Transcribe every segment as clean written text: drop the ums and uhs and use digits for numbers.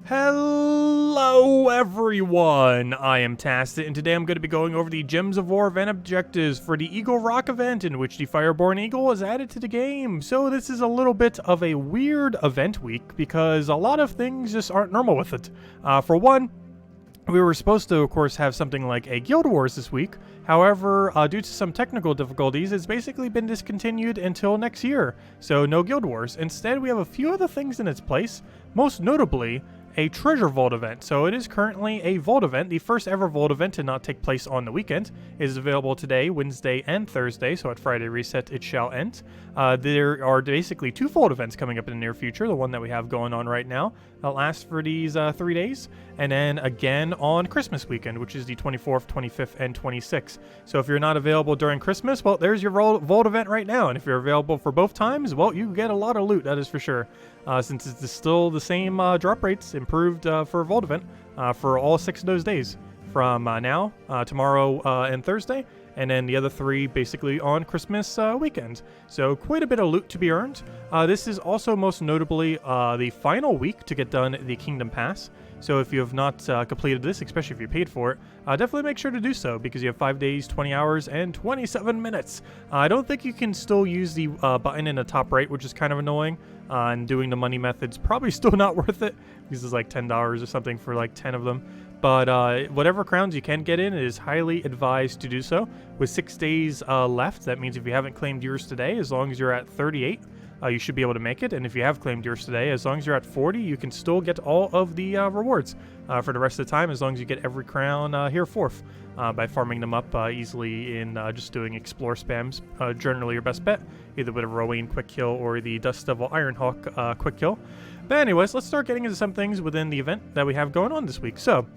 Hello everyone, I am Tastit, and today I'm going to be going over the Gems of War event objectives for the Eagle Rock event, in which the Fireborn Eagle was added to the game. So this is a little bit of a weird event week, because a lot of things just aren't normal with it. For one, we were supposed to, of course, have something like a Guild Wars this week. However, due to some technical difficulties, it's basically been discontinued until next year. So no Guild Wars. Instead, we have a few other things in its place, most notably a treasure vault event. So it is currently a vault event. The first ever vault event to not take place on the weekend. It is available today, Wednesday, and Thursday. So at Friday Reset, it shall end. There are basically two vault events coming up in the near future. The one that we have going on right now that lasts for these 3 days. And then again on Christmas weekend, which is the 24th, 25th, and 26th. So if you're not available during Christmas, well, there's your vault event right now. And if you're available for both times, well, you get a lot of loot, that is for sure. Since it's still the same drop rates, improved for a vault event for all 6 of those days. From now, tomorrow, and Thursday. And then the other 3 basically on Christmas weekend. So quite a bit of loot to be earned. This is also most notably the final week to get done the Kingdom Pass. So if you have not completed this, especially if you paid for it, definitely make sure to do so, because you have 5 days, 20 hours, and 27 minutes. I don't think you can still use the button in the top right, which is kind of annoying. And doing the money method's probably still not worth it, because it's like $10 or something for like 10 of them. But whatever crowns you can get in, it is highly advised to do so. With 6 days left, that means if you haven't claimed yours today, as long as you're at 38, you should be able to make it. And if you have claimed yours today, as long as you're at 40, you can still get all of the rewards for the rest of the time, as long as you get every crown here forth by farming them up easily in just doing explore spams. Generally your best bet, either with a Rowan quick kill or the Dust Devil Ironhawk quick kill. But anyways, let's start getting into some things within the event that we have going on this week. So,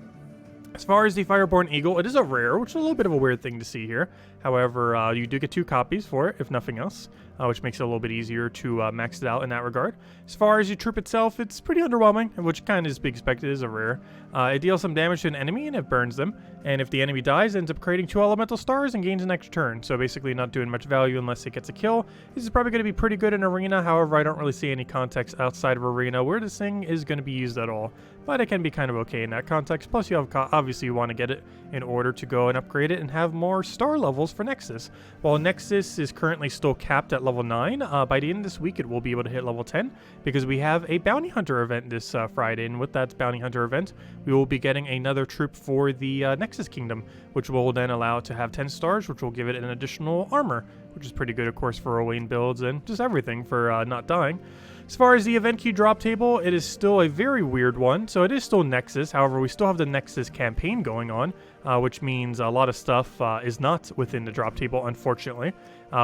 as far as the Fireborn Eagle, it is a rare, which is a little bit of a weird thing to see here. However, you do get 2 copies for it, if nothing else, which makes it a little bit easier to max it out in that regard. As far as your troop itself, it's pretty underwhelming, which kind of is to be expected as a rare. It deals some damage to an enemy and it burns them. And if the enemy dies, it ends up creating 2 elemental stars and gains an extra turn. So basically not doing much value unless it gets a kill. This is probably going to be pretty good in Arena. However, I don't really see any context outside of Arena where this thing is going to be used at all. But it can be kind of okay in that context. Plus, you have obviously you want to get it in order to go and upgrade it and have more star levels for Nexus. While Nexus is currently still capped at level 9, by the end of this week it will be able to hit level 10, because we have a Bounty Hunter event this Friday. And with that Bounty Hunter event, we will be getting another troop for the Nexus Kingdom, which will then allow it to have 10 stars, which will give it an additional armor, which is pretty good, of course, for Owain builds and just everything for not dying. As far as the event key drop table, it is still a very weird one. So it is still Nexus. However, we still have the Nexus campaign going on, which means a lot of stuff is not within the drop table, unfortunately,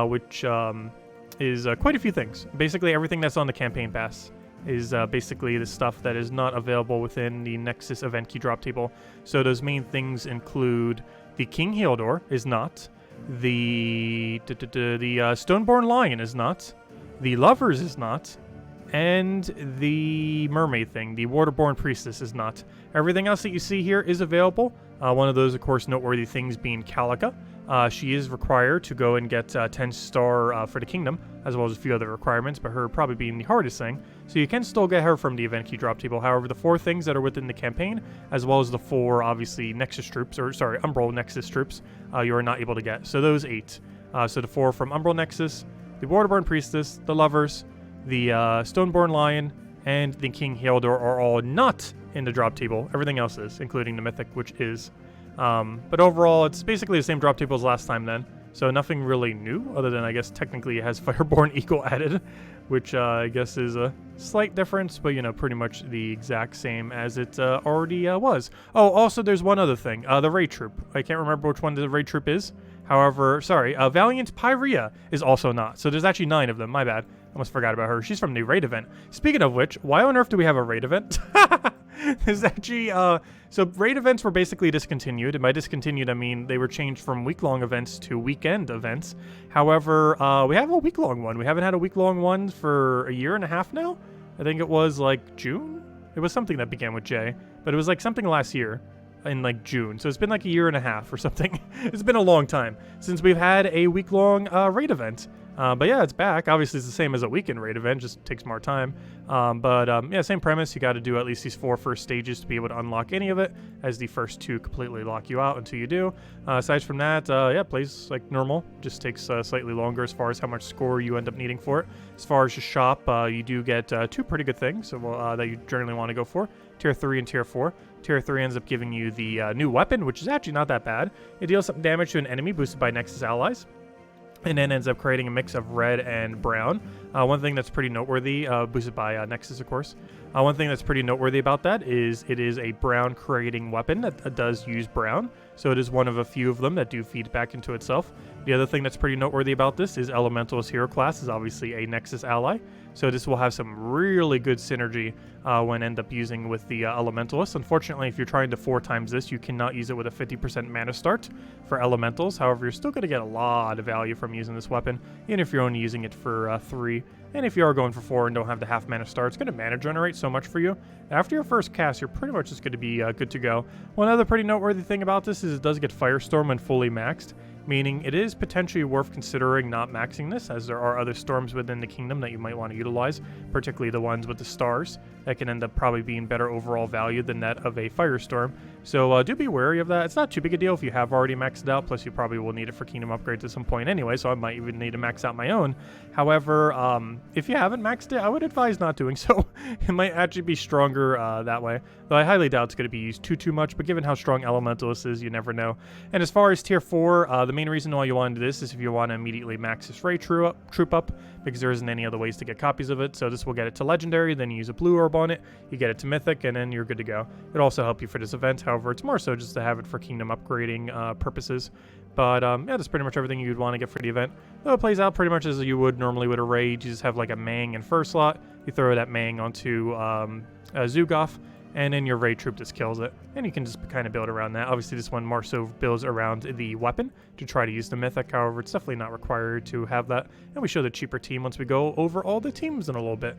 which is quite a few things. Basically, everything that's on the campaign pass is basically the stuff that is not available within the Nexus event key drop table. So those main things include the King Haldor is not, the Stoneborn Lion is not, the Lovers is not, and the mermaid thing, the Waterborn Priestess, is not. Everything else that you see here is available. One of those, of course, noteworthy things being Calica. She is required to go and get 10 star for the Kingdom, as well as a few other requirements, but her probably being the hardest thing. So you can still get her from the event key drop table. However, the 4 things that are within the campaign, as well as the 4, obviously, Nexus troops, or sorry, Umbral Nexus troops, you are not able to get. So those 8. So the 4 from Umbral Nexus, the Waterborn Priestess, the Lovers, the Stoneborn Lion, and the King Haldor are all not in the drop table. Everything else is, including the Mythic, which is. But overall, it's basically the same drop table as last time then. So nothing really new, other than I guess technically it has Fireborn Eagle added, which I guess is a slight difference, but you know, pretty much the exact same as it already was. Oh, also there's one other thing, the Raid Troop. I can't remember which one the Raid Troop is. However, sorry, Valiant Pyrea is also not. So there's actually 9 of them, my bad. I almost forgot about her. She's from the raid event. Speaking of which, why on earth do we have a raid event? There's actually, so raid events were basically discontinued. And by discontinued, I mean they were changed from week-long events to weekend events. However, we have a week-long one. We haven't had a week-long one for a year and a half now. I think it was like June? It was something that began with J, but it was like something last year. In like June, so it's been like a year and a half or something. It's been a long time since we've had a week-long raid event. But yeah, it's back. Obviously, it's the same as a weekend raid event, just takes more time. Yeah, same premise. You got to do at least these 4 first stages to be able to unlock any of it, as the first 2 completely lock you out until you do. Aside from that, yeah, plays like normal. Just takes slightly longer as far as how much score you end up needing for it. As far as your shop, you do get 2 pretty good things that you generally want to go for. Tier 3 and Tier 4. Tier 3 ends up giving you the new weapon, which is actually not that bad. It deals some damage to an enemy boosted by Nexus allies, and then ends up creating a mix of red and brown. One thing that's pretty noteworthy, boosted by Nexus, of course. One thing that's pretty noteworthy about that is it is a brown creating weapon that does use brown. So it is one of a few of them that do feed back into itself. The other thing that's pretty noteworthy about this is Elementalist hero class is obviously a Nexus ally. So this will have some really good synergy when end up using with the Elementalist. Unfortunately, if you're trying to 4 times this, you cannot use it with a 50% mana start for Elementals. However, you're still going to get a lot of value from using this weapon, even if you're only using it for 3. And if you are going for 4 and don't have the half mana start, it's going to mana generate so much for you. After your first cast, you're pretty much just going to be good to go. One other pretty noteworthy thing about this is it does get Firestorm when fully maxed, meaning it is potentially worth considering not maxing this, as there are other storms within the kingdom that you might want to utilize, particularly the ones with the stars that can end up probably being better overall value than that of a Firestorm. So do be wary of that. It's not too big a deal if you have already maxed it out, plus you probably will need it for kingdom upgrades at some point anyway, so I might even need to max out my own. However, if you haven't maxed it, I would advise not doing so. It might actually be stronger that way, though I highly doubt it's going to be used too much, but given how strong Elementalist is, you never know. And as far as Tier 4, the main reason why you want to do this is if you want to immediately max this raid troop up, because there isn't any other ways to get copies of it. So this will get it to Legendary, then you use a blue orb on it, you get it to Mythic, and then you're good to go. It'll also help you for this event, however, it's more so just to have it for kingdom upgrading purposes. But yeah, that's pretty much everything you'd want to get for the event. Though it plays out pretty much as you would normally with a raid. You just have like a Mang in first slot, you throw that Mang onto Zugoff, and then your raid troop just kills it. And you can just kind of build around that. Obviously, this one more so builds around the weapon to try to use the Mythic. However, it's definitely not required to have that. And we show the cheaper team once we go over all the teams in a little bit.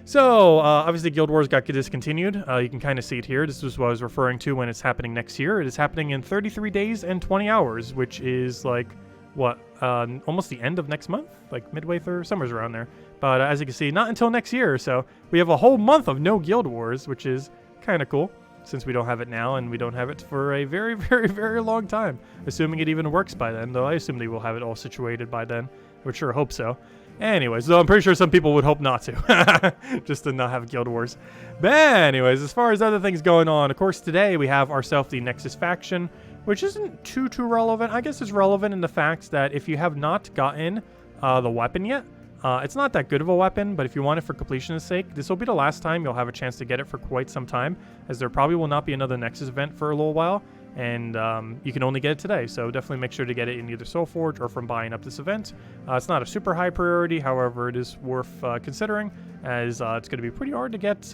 So, obviously, Guild Wars got discontinued. You can kind of see it here. This is what I was referring to when it's happening next year. It is happening in 33 days and 20 hours, which is like, what, almost the end of next month? Like midway through? Somewhere's around there. But as you can see, not until next year. So, we have a whole month of no Guild Wars, which is kind of cool, since we don't have it now, and we don't have it for a very, very, very long time. Assuming it even works by then, though I assume they will have it all situated by then. I would sure hope so. Anyways, though I'm pretty sure some people would hope not to, just to not have Guild Wars. But anyways, as far as other things going on, of course, today we have ourselves the Nexus faction, which isn't too relevant. I guess it's relevant in the fact that if you have not gotten the weapon yet, it's not that good of a weapon, but if you want it for completion's sake, this will be the last time you'll have a chance to get it for quite some time, as there probably will not be another Nexus event for a little while, and you can only get it today, so definitely make sure to get it in either Soulforge or from buying up this event. It's not a super high priority, however, it is worth considering, as it's going to be pretty hard to get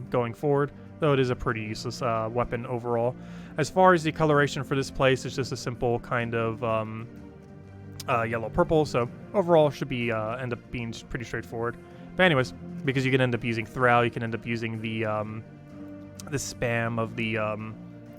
going forward, though it is a pretty useless weapon overall. As far as the coloration for this place, it's just a simple kind of yellow-purple, so overall should be end up being pretty straightforward. But anyways, because you can end up using Thrall, you can end up using the spam of the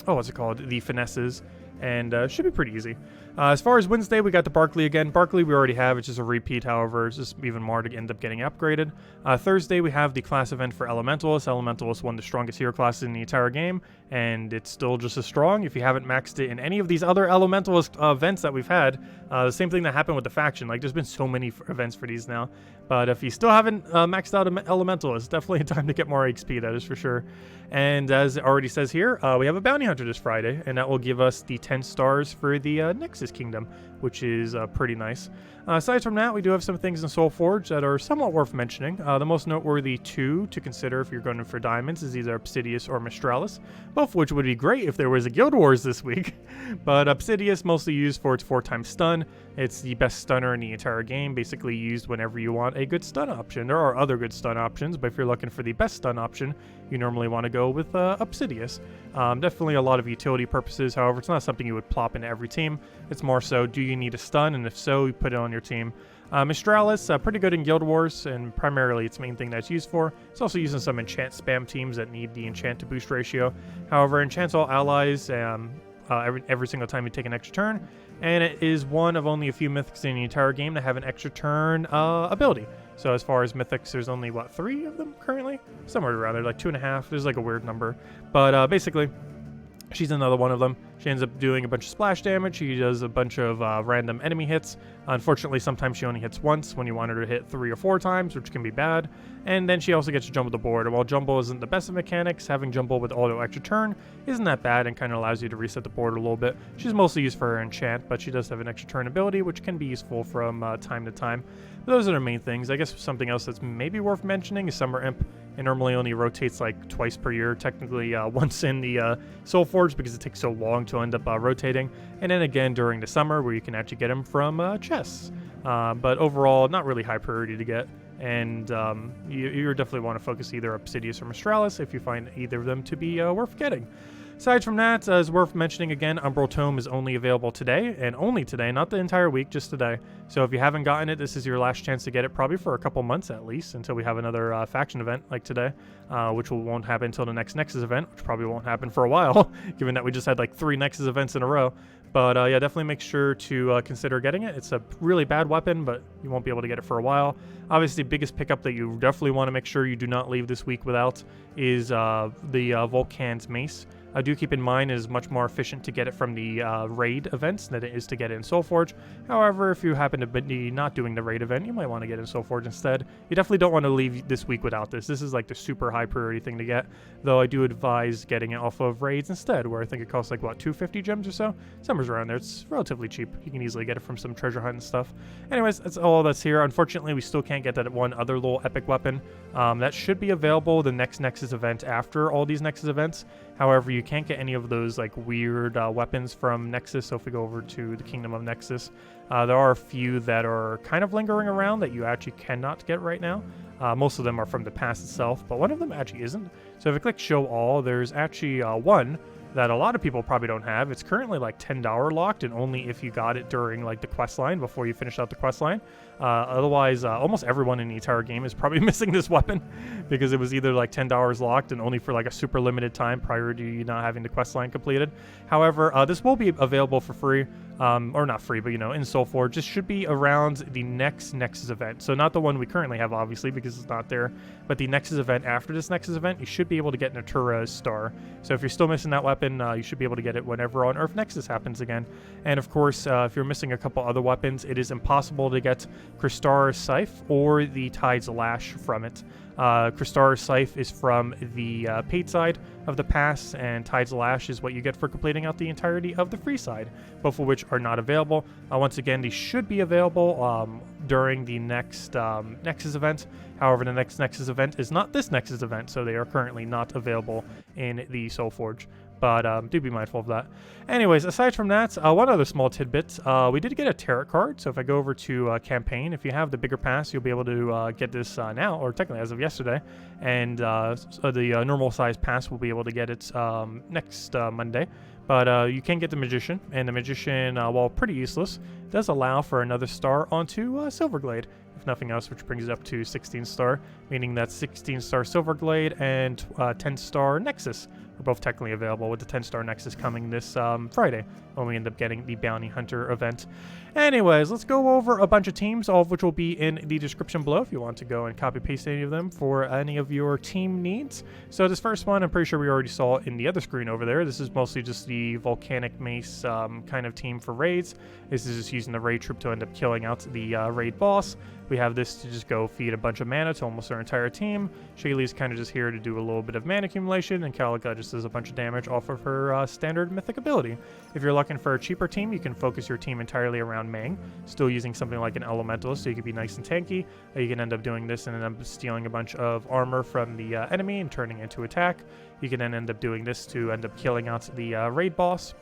what's it called? The finesses, and should be pretty easy. As far as Wednesday, we got the Barkley again. Barkley we already have, it's just a repeat, however, it's just even more to end up getting upgraded. Thursday, we have the class event for Elementalist. Elementalist, one of the strongest hero classes in the entire game, and it's still just as strong. If you haven't maxed it in any of these other Elementalist events that we've had, the same thing that happened with the faction. Like, there's been so many events for these now. But if you still haven't maxed out Elementalist, definitely a time to get more XP, that is for sure. And as it already says here, we have a Bounty Hunter this Friday, and that will give us the 10 stars for the Nexus Kingdom, which is pretty nice. Aside from that, we do have some things in Soulforge that are somewhat worth mentioning. The most noteworthy 2 to consider if you're going for diamonds is either Obsidius or Mistralis, both of which would be great if there was a Guild Wars this week. But Obsidius, mostly used for its 4-time stun. It's the best stunner in the entire game, basically used whenever you want a good stun option. There are other good stun options, but if you're looking for the best stun option, you normally want to go with Obsidius. Definitely a lot of utility purposes, however, it's not something you would plop into every team. It's more so, do you need a stun, and if so, you put it on your team. Mistralis, pretty good in Guild Wars, and primarily its main thing that's used for. It's also used in some enchant spam teams that need the enchant to boost ratio. However, enchants all allies every single time you take an extra turn. and it is one of only a few mythics in the entire game that have an extra turn ability. So as far as mythics, there's only, what, 3 of them currently? Somewhere around there, like 2.5. There's like a weird number. But basically, she's another one of them. She ends up doing a bunch of splash damage. She does a bunch of random enemy hits. Unfortunately, sometimes she only hits once when you want her to hit 3 or 4 times, which can be bad. And then she also gets to jumble the board. And while jumble isn't the best of mechanics, having jumble with auto extra turn isn't that bad and kind of allows you to reset the board a little bit. She's mostly used for her enchant, but she does have an extra turn ability, which can be useful from time to time. But those are the main things. I guess something else that's maybe worth mentioning is Summer Imp. It normally only rotates like twice per year, technically once in the Soulforge because it takes so long to end up rotating, and then again during the summer where you can actually get them from chests. But overall, not really high priority to get, and you definitely want to focus either Obsidius or Mistralis if you find either of them to be worth getting. Aside from that, it's worth mentioning again, Umbral Tome is only available today, and only today, not the entire week, just today. So if you haven't gotten it, this is your last chance to get it, probably for a couple months at least, until we have another faction event like today, which won't happen until the next Nexus event, which probably won't happen for a while, given that we just had like 3 Nexus events in a row. But yeah, definitely make sure to consider getting it. It's a really bad weapon, but you won't be able to get it for a while. Obviously, the biggest pickup that you definitely want to make sure you do not leave this week without is the Vulcan's Mace. Do keep in mind it is much more efficient to get it from the raid events than it is to get it in Soulforge. However, if you happen to be not doing the raid event, you might want to get it in Soulforge instead. You definitely don't want to leave this week without this. This is like the super high priority thing to get, though I do advise getting it off of raids instead, where I think it costs like, what, 250 gems or so? Somewhere around there. It's relatively cheap. You can easily get it from some treasure hunt and stuff. Anyways, that's all that's here. Unfortunately, we still can't get that one other little epic weapon. That should be available the next Nexus event after all these Nexus events. However, you can't get any of those like weird weapons from Nexus. So if we go over to the Kingdom of Nexus, there are a few that are kind of lingering around that you actually cannot get right now. Most of them are from the past itself, but one of them actually isn't. So if I click Show All, there's actually one that a lot of people probably don't have. It's currently like $10 locked, and only if you got it during like the quest line before you finish out the quest line. Otherwise, almost everyone in the entire game is probably missing this weapon because it was either like $10 locked and only for like a super limited time prior to you not having the quest line completed. However, this will be available for free, or not free, but you know, in Soulforge. This should be around the next Nexus event. So not the one we currently have, obviously, because it's not there, but the Nexus event after this Nexus event, you should be able to get Natura's Star. So if you're still missing that weapon, you should be able to get it whenever on Earth Nexus happens again. And of course, if you're missing a couple other weapons, it is impossible to get Crystar's Scythe or the Tide's Lash from it. Crystar's Scythe is from the paid side of the pass, and Tide's Lash is what you get for completing out the entirety of the free side, both of which are not available. Once again, these should be available during the next Nexus event. However, the next Nexus event is not this Nexus event, so they are currently not available in the Soulforge. But do be mindful of that. Anyways, aside from that, one other small tidbit. We did get a tarot card, so if I go over to campaign, if you have the bigger pass, you'll be able to get this now, or technically as of yesterday. And the normal size pass will be able to get it next Monday. But you can get the Magician, and the Magician, while pretty useless, does allow for another star onto Silverglade, if nothing else, which brings it up to 16 star, meaning that 16 star Silverglade and 10 star Nexus are both technically available, with the 10 star Nexus coming this Friday when we end up getting the Bounty Hunter event. Anyways, let's go over a bunch of teams, all of which will be in the description below if you want to go and copy paste any of them for any of your team needs. So this first one, I'm pretty sure we already saw in the other screen over there. This is mostly just the Volcanic Mace kind of team for raids. This is just using the raid troop to end up killing out the raid boss. We have this to just go feed a bunch of mana to almost our entire team. Shaylee's kind of just here to do a little bit of mana accumulation, and Calica just does a bunch of damage off of her standard mythic ability. If you're looking for a cheaper team, you can focus your team entirely around Mang, still using something like an Elementalist, so you can be nice and tanky. You can end up doing this and end up stealing a bunch of armor from the enemy and turning it into attack. You can then end up doing this to end up killing out the raid boss.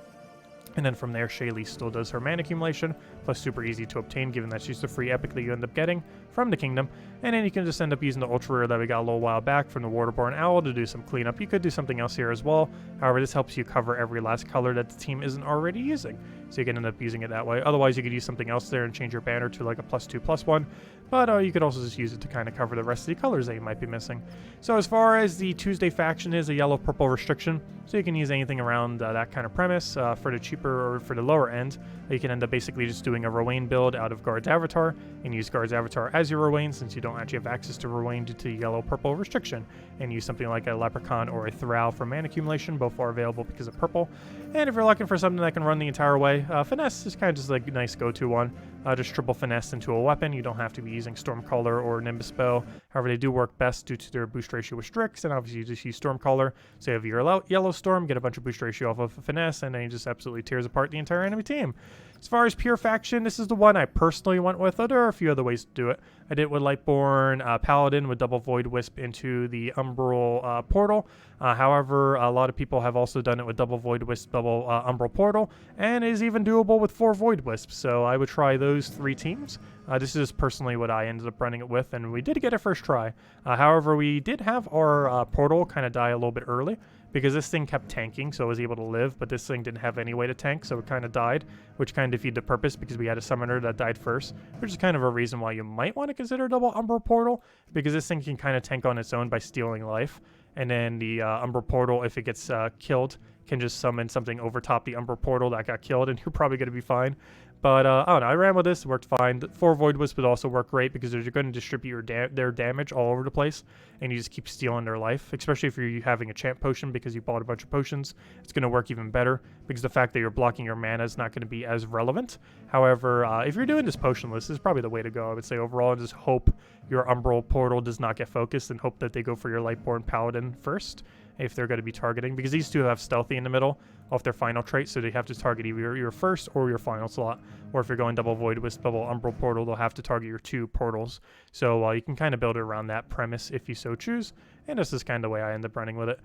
And then from there, Shaylee still does her mana accumulation, plus super easy to obtain, given that's just a free epic that you end up getting from the kingdom. And then you can just end up using the ultra rare that we got a little while back from the Waterborne Owl to do some cleanup. You could do something else here as well. However, this helps you cover every last color that the team isn't already using, so you can end up using it that way. Otherwise, you could use something else there and change your banner to like a +2/+1, but you could also just use it to kind of cover the rest of the colors that you might be missing. So as far as the Tuesday faction is a yellow-purple restriction, so you can use anything around that kind of premise. For the cheaper or for the lower end, you can end up basically just doing a Rowan build out of Guard's Avatar and use Guard's Avatar as your Rowan, since you don't actually have access to Rowan due to the yellow-purple restriction, and use something like a Leprechaun or a Thrall for mana accumulation. Both are available because of purple. And if you're looking for something that can run the entire way, Finesse is kind of just like a nice go-to one. Just triple Finesse into a weapon. You don't have to be using Stormcaller or Nimbus Spell. However, they do work best due to their boost ratio with Strix, and obviously you just use Stormcaller. So you have your Yellow Storm, get a bunch of boost ratio off of Finesse, and then he just absolutely tears apart the entire enemy team. As far as pure faction, this is the one I personally went with. There are a few other ways to do it. I did it with Lightborn Paladin with double Void Wisp into the Umbral portal. However, a lot of people have also done it with double Void Wisp, double Umbral portal, and it is even doable with 4 Void Wisps. So I would try those 3 teams. This is personally what I ended up running it with, and we did get a first try. However, we did have our portal kind of die a little bit early, because this thing kept tanking, so it was able to live, but this thing didn't have any way to tank, so it kind of died, which kind of defeated the purpose because we had a summoner that died first, which is kind of a reason why you might want to consider double Umbral Portal, because this thing can kind of tank on its own by stealing life, and then the Umbral Portal, if it gets killed, can just summon something over top the Umbral Portal that got killed, and you're probably going to be fine. But I don't know, I ran with this, it worked fine. The 4 Void Wisp would also work great because they're going to distribute their damage all over the place, and you just keep stealing their life, especially if you're having a champ potion because you bought a bunch of potions. It's going to work even better because the fact that you're blocking your mana is not going to be as relevant. However, if you're doing this potionless, this is probably the way to go, I would say, overall, and just hope your Umbral Portal does not get focused, and hope that they go for your Lightborn Paladin first if they're going to be targeting, because these two have stealthy in the middle off their final trait, so they have to target either your first or your final slot, or if you're going double Void Wisp, double Umbral Portal, they'll have to target your 2 portals. So you can kind of build it around that premise if you so choose, and this is kind of the way I end up running with it.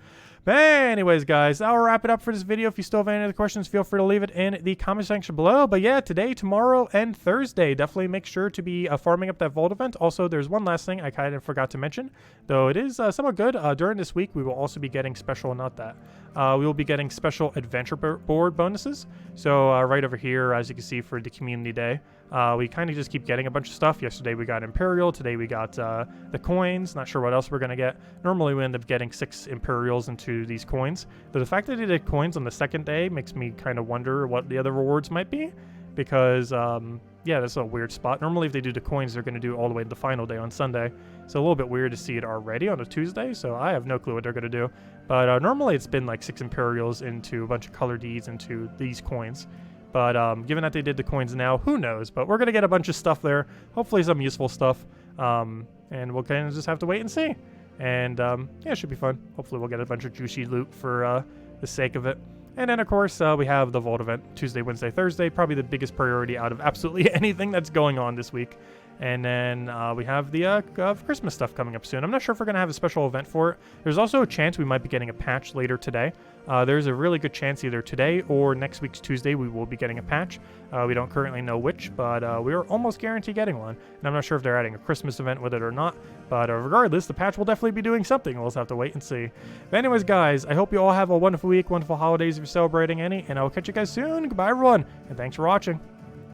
But anyways, guys, that'll wrap it up for this video. If you still have any other questions, feel free to leave it in the comment section below. But yeah, today, tomorrow, and Thursday, definitely make sure to be farming up that Vault event. Also, there's one last thing I kind of forgot to mention, though it is somewhat good. During this week, we will also be getting special, not that. We will be getting special adventure board bonuses. So right over here, as you can see for the community day, we kind of just keep getting a bunch of stuff. Yesterday we got Imperial, today we got the coins. Not sure what else we're going to get. Normally we end up getting 6 Imperials into these coins. But the fact that they did coins on the second day makes me kind of wonder what the other rewards might be. Because, yeah, that's a weird spot. Normally if they do the coins, they're going to do all the way to the final day on Sunday. So a little bit weird to see it already on a Tuesday. So I have no clue what they're going to do. But normally it's been like 6 Imperials into a bunch of color deeds into these coins. But given that they did the coins now, who knows? But we're going to get a bunch of stuff there. Hopefully some useful stuff. And we'll kind of just have to wait and see. And yeah, it should be fun. Hopefully we'll get a bunch of juicy loot for the sake of it. And then, of course, we have the Vault event Tuesday, Wednesday, Thursday. Probably the biggest priority out of absolutely anything that's going on this week. And then we have the Christmas stuff coming up soon. I'm not sure if we're going to have a special event for it. There's also a chance we might be getting a patch later today. There's a really good chance either today or next week's Tuesday we will be getting a patch. We don't currently know which, but we are almost guaranteed getting one. And I'm not sure if they're adding a Christmas event with it or not. But regardless, the patch will definitely be doing something. We'll just have to wait and see. But anyways, guys, I hope you all have a wonderful week, wonderful holidays if you're celebrating any. And I will catch you guys soon. Goodbye, everyone. And thanks for watching.